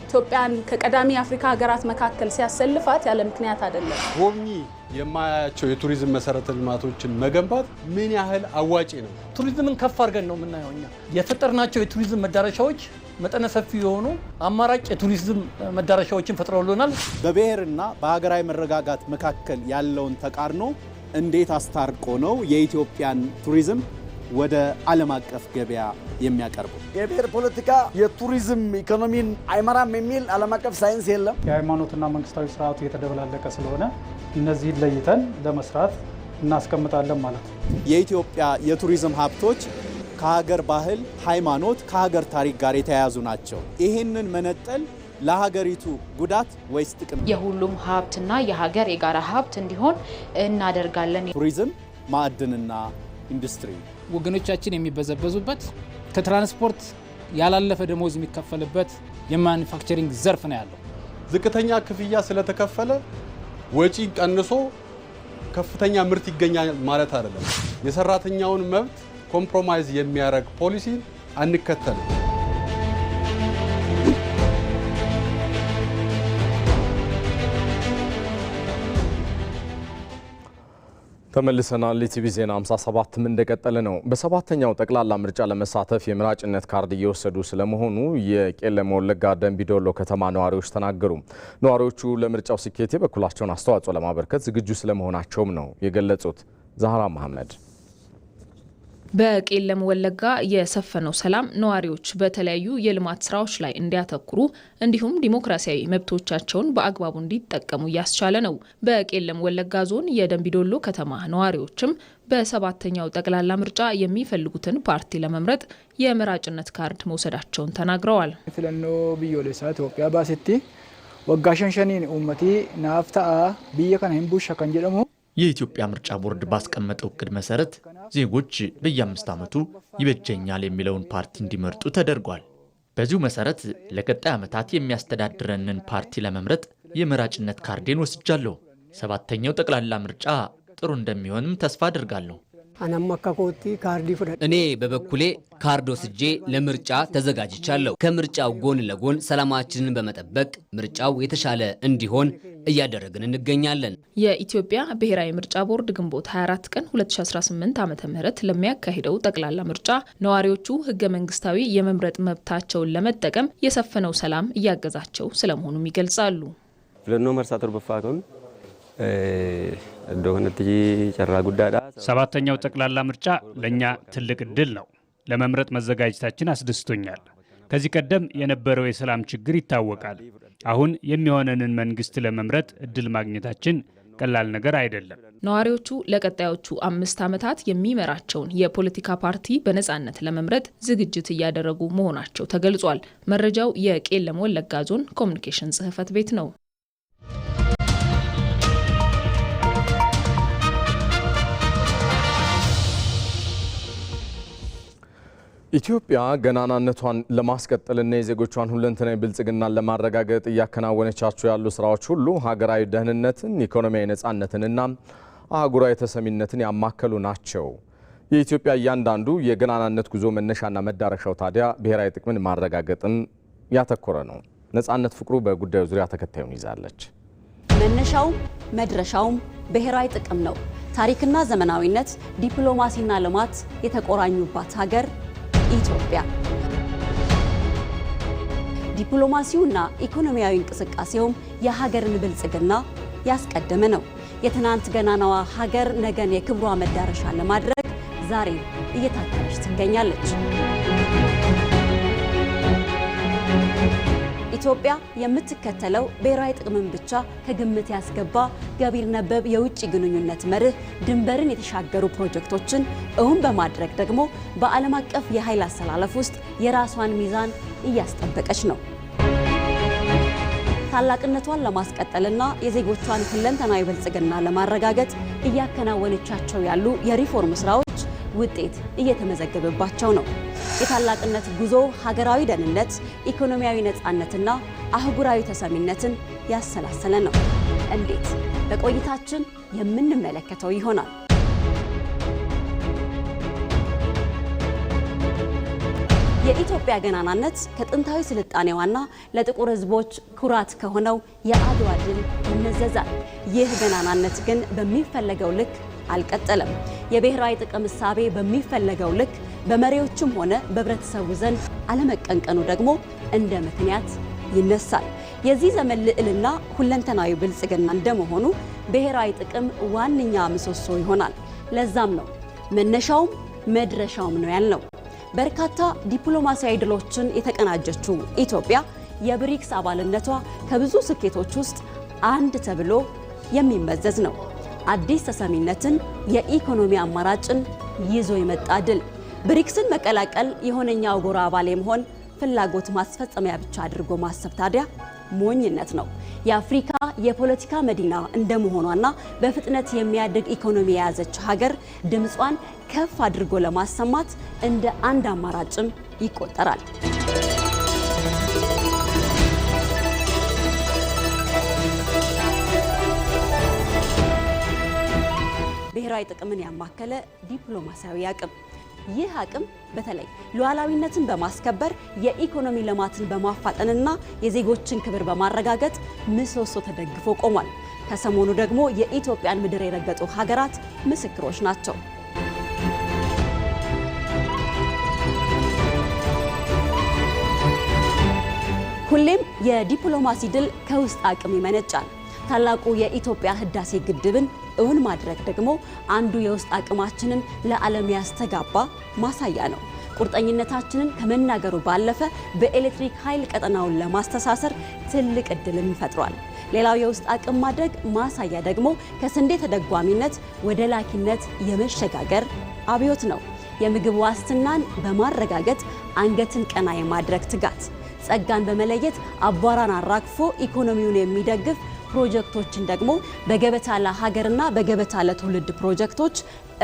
ኢትዮጵያን ከቀዳሚ አፍሪካ ሀገራት መካከል ሲያሰልፋት ያለ ምክንያት አይደለም። ጎብኚ የማያቸው የቱሪዝም መሰረተ ልማቶችን መገንባት ምን ያህል አዋጪ ነው? ቱሪዝምን ከፍ አድርገን ነው የምናየው። እኛ የፈጠርናቸው የቱሪዝም መዳረሻዎች መጠነ ሰፊ የሆኑ አማራጭ የቱሪዝም መዳረሻዎችን ፈጥረውልናል። በብሔርና በሀገራዊ መረጋጋት መካከል ያለውን ተቃርኖ እንዴት አስታርቆ ነው የኢትዮጵያን ቱሪዝም ወደ ዓለም አቀፍ ገበያ የሚያቀርበው? የብሔር ፖለቲካ የቱሪዝም ኢኮኖሚን አይመራም የሚል ዓለም አቀፍ ሳይንስ የለም። የሃይማኖትና መንግስታዊ ስርዓቱ የተደበላለቀ ስለሆነ እነዚህን ለይተን ለመስራት እናስቀምጣለን ማለት ነው። የኢትዮጵያ የቱሪዝም ሀብቶች ከሀገር ባህል፣ ሃይማኖት፣ ከሀገር ታሪክ ጋር የተያያዙ ናቸው። ይህንን መነጠል ለሀገሪቱ ጉዳት ወይስ ጥቅም? የሁሉም ሀብትና የሀገር የጋራ ሀብት እንዲሆን እናደርጋለን። ቱሪዝም፣ ማዕድንና ኢንዱስትሪ ወገኖቻችን የሚበዘበዙበት ከትራንስፖርት ያላለፈ ደሞዝ የሚከፈልበት የማኑፋክቸሪንግ ዘርፍ ነው ያለው። ዝቅተኛ ክፍያ ስለተከፈለ ወጪ ቀንሶ ከፍተኛ ምርት ይገኛል ማለት አይደለም። የሰራተኛውን መብት ኮምፕሮማይዝ የሚያደርግ ፖሊሲ አንከተልም። ተመልሰናል። ኢቲቪ ዜና 57 እንደቀጠለ ነው። በሰባተኛው ጠቅላላ ምርጫ ለመሳተፍ የምራጭነት ካርድ እየወሰዱ ስለመሆኑ የቄለም ወለጋ ደንቢዶሎ ከተማ ነዋሪዎች ተናገሩ። ነዋሪዎቹ ለምርጫው ስኬት የበኩላቸውን አስተዋጽኦ ለማበርከት ዝግጁ ስለመሆናቸውም ነው የገለጹት። ዛህራ መሐመድ በቄለም ወለጋ የሰፈነው ሰላም ነዋሪዎች በተለያዩ የልማት ስራዎች ላይ እንዲያተኩሩ እንዲሁም ዲሞክራሲያዊ መብቶቻቸውን በአግባቡ እንዲጠቀሙ እያስቻለ ነው። በቄለም ወለጋ ዞን የደንቢዶሎ ከተማ ነዋሪዎችም በሰባተኛው ጠቅላላ ምርጫ የሚፈልጉትን ፓርቲ ለመምረጥ የመራጭነት ካርድ መውሰዳቸውን ተናግረዋል። ፍለኖ ቢዮሌሳ ኢትዮጵያ ባሲቲ ወጋሸንሸኒን ኡመቲ ናፍታ ቢየከን ሂምቡሻ ከንጀደሙ የኢትዮጵያ ምርጫ ቦርድ ባስቀመጠው እቅድ መሰረት ዜጎች በየ5 ዓመቱ ይበጀኛል የሚለውን ፓርቲ እንዲመርጡ ተደርጓል። በዚሁ መሰረት ለቀጣይ ዓመታት የሚያስተዳድረንን ፓርቲ ለመምረጥ የመራጭነት ካርዴን ወስጃለሁ። ሰባተኛው ጠቅላላ ምርጫ ጥሩ እንደሚሆንም ተስፋ አድርጋለሁ። እኔ በበኩሌ ካርድ ወስጄ ለምርጫ ተዘጋጅቻለሁ። ከምርጫው ጎን ለጎን ሰላማችንን በመጠበቅ ምርጫው የተሻለ እንዲሆን እያደረግን እንገኛለን። የኢትዮጵያ ብሔራዊ ምርጫ ቦርድ ግንቦት 24 ቀን 2018 ዓ.ም ለሚያካሂደው ጠቅላላ ምርጫ ነዋሪዎቹ ህገ መንግስታዊ የመምረጥ መብታቸውን ለመጠቀም የሰፈነው ሰላም እያገዛቸው ስለመሆኑም ይገልጻሉ። ፍለኖ መርሳቶር በፋቶን ሰባተኛው ጠቅላላ ምርጫ ለኛ ትልቅ ድል ነው። ለመምረጥ መዘጋጀታችን አስደስቶኛል። ከዚህ ቀደም የነበረው የሰላም ችግር ይታወቃል። አሁን የሚሆነንን መንግስት ለመምረጥ እድል ማግኘታችን ቀላል ነገር አይደለም። ነዋሪዎቹ ለቀጣዮቹ 5 ዓመታት የሚመራቸውን የፖለቲካ ፓርቲ በነጻነት ለመምረጥ ዝግጅት እያደረጉ መሆናቸው ተገልጿል። መረጃው የቄለም ወለጋ ዞን ኮሚኒኬሽን ጽህፈት ቤት ነው። ኢትዮጵያ ገናናነቷን ለማስቀጠልና የዜጎቿን ሁለንተናዊ ብልጽግናን ለማረጋገጥ እያከናወነቻቸው ያሉ ስራዎች ሁሉ ሀገራዊ ደህንነትን፣ ኢኮኖሚያዊ ነጻነትንና አህጉራዊ ተሰሚነትን ያማከሉ ናቸው። የኢትዮጵያ እያንዳንዱ የገናናነት ጉዞ መነሻና መዳረሻው ታዲያ ብሔራዊ ጥቅምን ማረጋገጥን ያተኮረ ነው። ነጻነት ፍቅሩ በጉዳዩ ዙሪያ ተከታዩን ይዛለች። መነሻውም መድረሻውም ብሔራዊ ጥቅም ነው። ታሪክና ዘመናዊነት፣ ዲፕሎማሲና ልማት የተቆራኙባት ሀገር ኢትዮጵያ። ዲፕሎማሲውና ኢኮኖሚያዊ እንቅስቃሴውም የሀገርን ብልጽግና ያስቀደመ ነው። የትናንት ገናናዋ ሀገር ነገን የክብሯ መዳረሻ ለማድረግ ዛሬ እየታተረች ትገኛለች። ኢትዮጵያ የምትከተለው ብሔራዊ ጥቅምን ብቻ ከግምት ያስገባ ገቢር ነበብ የውጭ ግንኙነት መርህ ድንበርን የተሻገሩ ፕሮጀክቶችን እውን በማድረግ ደግሞ በዓለም አቀፍ የኃይል አሰላለፍ ውስጥ የራሷን ሚዛን እያስጠበቀች ነው። ታላቅነቷን ለማስቀጠልና የዜጎቿን ሁለንተናዊ ብልጽግና ለማረጋገጥ እያከናወነቻቸው ያሉ የሪፎርም ስራዎች ውጤት እየተመዘገበባቸው ነው። የታላቅነት ጉዞ ሀገራዊ ደህንነት፣ ኢኮኖሚያዊ ነጻነትና አህጉራዊ ተሰሚነትን ያሰላሰለ ነው። እንዴት? በቆይታችን የምንመለከተው ይሆናል። የኢትዮጵያ ገናናነት ከጥንታዊ ስልጣኔዋና ለጥቁር ሕዝቦች ኩራት ከሆነው የአድዋ ድል ይመዘዛል። ይህ ገናናነት ግን በሚፈለገው ልክ አልቀጠለም። የብሔራዊ ጥቅም እሳቤ በሚፈለገው ልክ በመሪዎችም ሆነ በህብረተሰቡ ዘንድ አለመቀንቀኑ ደግሞ እንደ ምክንያት ይነሳል። የዚህ ዘመን ልዕልና ሁለንተናዊ ብልጽግና እንደመሆኑ ብሔራዊ ጥቅም ዋነኛ ምሰሶ ይሆናል። ለዛም ነው መነሻውም መድረሻውም ነው ያልነው። በርካታ ዲፕሎማሲያዊ ድሎችን የተቀናጀችው ኢትዮጵያ የብሪክስ አባልነቷ ከብዙ ስኬቶች ውስጥ አንድ ተብሎ የሚመዘዝ ነው። አዲስ ተሰሚነትን፣ የኢኮኖሚ አማራጭን ይዞ የመጣ ድል። ብሪክስን መቀላቀል የሆነኛው ጎራ አባል የመሆን ፍላጎት ማስፈጸሚያ ብቻ አድርጎ ማሰብ ታዲያ ሞኝነት ነው። የአፍሪካ የፖለቲካ መዲና እንደመሆኗና በፍጥነት የሚያድግ ኢኮኖሚ የያዘች ሀገር ድምጿን ከፍ አድርጎ ለማሰማት እንደ አንድ አማራጭም ይቆጠራል። ብሔራዊ ጥቅምን ያማከለ ዲፕሎማሲያዊ አቅም። ይህ አቅም በተለይ ሉዓላዊነትን በማስከበር የኢኮኖሚ ልማትን በማፋጠንና የዜጎችን ክብር በማረጋገጥ ምሰሶ ተደግፎ ቆሟል። ከሰሞኑ ደግሞ የኢትዮጵያን ምድር የረገጡ ሀገራት ምስክሮች ናቸው። ሁሌም የዲፕሎማሲ ድል ከውስጥ አቅም ይመነጫል። ታላቁ የኢትዮጵያ ህዳሴ ግድብን እውን ማድረግ ደግሞ አንዱ የውስጥ አቅማችንን ለዓለም ያስተጋባ ማሳያ ነው። ቁርጠኝነታችንን ከመናገሩ ባለፈ በኤሌክትሪክ ኃይል ቀጠናውን ለማስተሳሰር ትልቅ እድልን ፈጥሯል። ሌላው የውስጥ አቅም ማድረግ ማሳያ ደግሞ ከስንዴ ተደጓሚነት ወደ ላኪነት የመሸጋገር አብዮት ነው። የምግብ ዋስትናን በማረጋገጥ አንገትን ቀና የማድረግ ትጋት፣ ጸጋን በመለየት አቧራን አራግፎ ኢኮኖሚውን የሚደግፍ ፕሮጀክቶችን ደግሞ በገበታ ለሀገርና በገበታ ለትውልድ ፕሮጀክቶች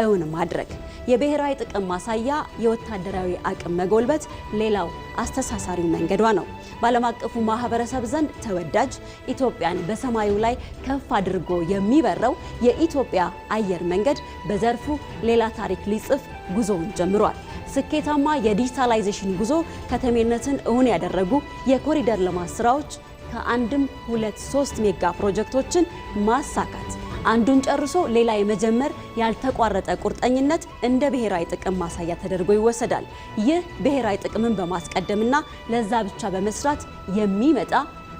እውን ማድረግ የብሔራዊ ጥቅም ማሳያ የወታደራዊ አቅም መጎልበት ሌላው አስተሳሳሪ መንገዷ ነው። በዓለም አቀፉ ማህበረሰብ ዘንድ ተወዳጅ ኢትዮጵያን በሰማዩ ላይ ከፍ አድርጎ የሚበረው የኢትዮጵያ አየር መንገድ በዘርፉ ሌላ ታሪክ ሊጽፍ ጉዞውን ጀምሯል። ስኬታማ የዲጂታላይዜሽን ጉዞ ከተሜነትን እውን ያደረጉ የኮሪደር ልማት ስራዎች ከአንድም 2-3 ሜጋ ፕሮጀክቶችን ማሳካት አንዱን ጨርሶ ሌላ የመጀመር ያልተቋረጠ ቁርጠኝነት እንደ ብሔራዊ ጥቅም ማሳያ ተደርጎ ይወሰዳል። ይህ ብሔራዊ ጥቅምን በማስቀደምና ለዛ ብቻ በመስራት የሚመጣ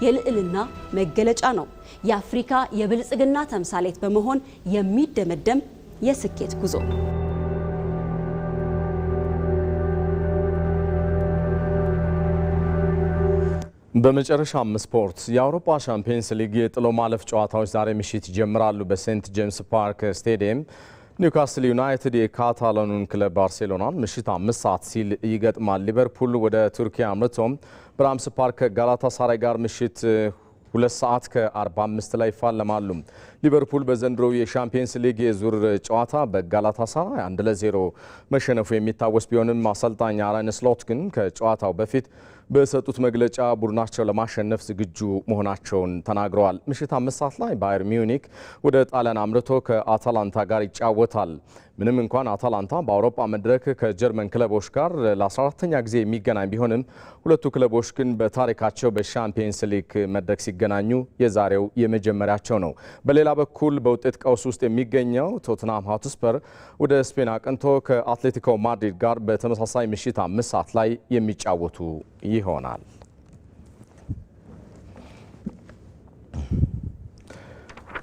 የልዕልና መገለጫ ነው። የአፍሪካ የብልጽግና ተምሳሌት በመሆን የሚደመደም የስኬት ጉዞ። በመጨረሻም ስፖርት የአውሮፓ ሻምፒየንስ ሊግ የጥሎ ማለፍ ጨዋታዎች ዛሬ ምሽት ይጀምራሉ። በሴንት ጄምስ ፓርክ ስቴዲየም ኒውካስል ዩናይትድ የካታላኑን ክለብ ባርሴሎናን ምሽት 5 ሰዓት ሲል ይገጥማል። ሊቨርፑል ወደ ቱርኪያ አምርቶም በራምስ ፓርክ ጋላታሳራይ ጋር ምሽት 2 ሰዓት ከ45 ላይ ይፋለማሉ። ሊቨርፑል በዘንድሮ የሻምፒየንስ ሊግ የዙር ጨዋታ በጋላታሳራይ 1-0 መሸነፉ የሚታወስ ቢሆንም አሰልጣኝ አርነ ስሎት ግን ከጨዋታው በፊት በሰጡት መግለጫ ቡድናቸው ለማሸነፍ ዝግጁ መሆናቸውን ተናግረዋል። ምሽት 5 ሰዓት ላይ ባየር ሚዩኒክ ወደ ጣሊያን አምርቶ ከአታላንታ ጋር ይጫወታል። ምንም እንኳን አታላንታ በአውሮፓ መድረክ ከጀርመን ክለቦች ጋር ለ14ኛ ጊዜ የሚገናኝ ቢሆንም ሁለቱ ክለቦች ግን በታሪካቸው በሻምፒየንስ ሊግ መድረክ ሲገናኙ የዛሬው የመጀመሪያቸው ነው። በሌላ በኩል በውጤት ቀውስ ውስጥ የሚገኘው ቶትናም ሆትስፐር ወደ ስፔን አቅንቶ ከአትሌቲኮ ማድሪድ ጋር በተመሳሳይ ምሽት 5 ሰዓት ላይ የሚጫወቱ ይሆናል።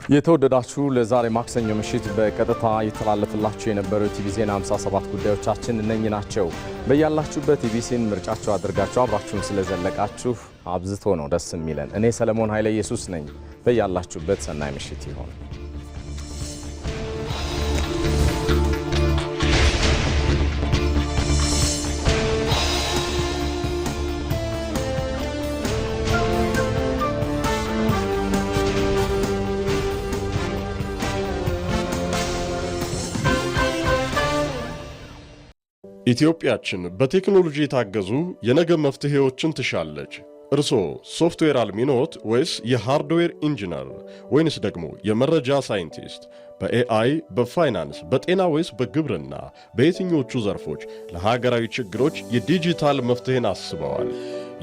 የተወደዳችሁ ለዛሬ ማክሰኞ ምሽት በቀጥታ ይተላለፍላችሁ የነበረው ቲቪ ዜና 57 ጉዳዮቻችን እነኚህ ናቸው። በያላችሁበት ቲቪሲን ምርጫችሁ አድርጋችሁ አብራችሁን ስለዘለቃችሁ አብዝቶ ነው ደስ የሚለን። እኔ ሰለሞን ኃይለ ኢየሱስ ነኝ። በያላችሁበት ሰናይ ምሽት ይሆን። ኢትዮጵያችን በቴክኖሎጂ የታገዙ የነገ መፍትሄዎችን ትሻለች። እርስዎ ሶፍትዌር አልሚ ኖት ወይስ የሃርድዌር ኢንጂነር ወይንስ ደግሞ የመረጃ ሳይንቲስት? በኤአይ፣ በፋይናንስ፣ በጤና ወይስ በግብርና በየትኞቹ ዘርፎች ለሀገራዊ ችግሮች የዲጂታል መፍትሄን አስበዋል?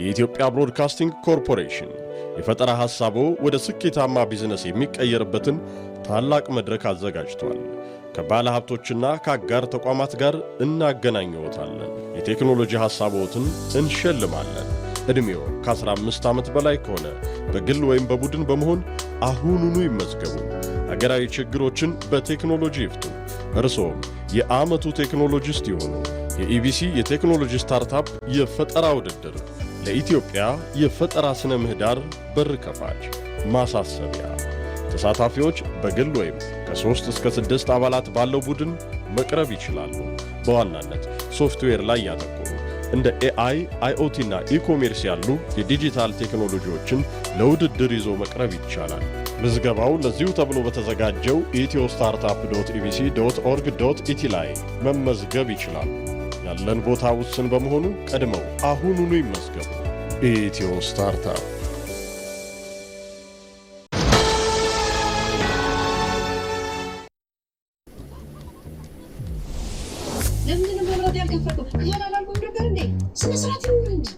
የኢትዮጵያ ብሮድካስቲንግ ኮርፖሬሽን የፈጠራ ሐሳቦ ወደ ስኬታማ ቢዝነስ የሚቀየርበትን ታላቅ መድረክ አዘጋጅቷል። ከባለ ሀብቶችና ከአጋር ተቋማት ጋር እናገናኘዎታለን። የቴክኖሎጂ ሐሳቦትን እንሸልማለን። ዕድሜው ከ15 ዓመት በላይ ከሆነ በግል ወይም በቡድን በመሆን አሁኑኑ ይመዝገቡ። አገራዊ ችግሮችን በቴክኖሎጂ ይፍቱ። እርሶም የዓመቱ ቴክኖሎጂስት ይሆኑ። የኢቢሲ የቴክኖሎጂ ስታርታፕ የፈጠራ ውድድር ለኢትዮጵያ የፈጠራ ስነ ምህዳር በር ከፋች። ማሳሰቢያ፣ ተሳታፊዎች በግል ወይም ከ3 እስከ 6 አባላት ባለው ቡድን መቅረብ ይችላሉ። በዋናነት ሶፍትዌር ላይ ያተኮሩ እንደ ኤአይ፣ አይኦቲ እና ኢኮሜርስ ያሉ የዲጂታል ቴክኖሎጂዎችን ለውድድር ይዞ መቅረብ ይቻላል። ምዝገባው ለዚሁ ተብሎ በተዘጋጀው ethiostartupebc.org.ኢቲ ላይ መመዝገብ ይችላሉ። ያለን ቦታ ውስን በመሆኑ ቀድመው አሁኑኑ ይመዝገቡ። ኢትዮ ስታርታፕ ለምን ነው መብራት ያልከፈተው? ያላላልኩም ነበር እንዴ? ስነ ስርዓት ይኑር እንጂ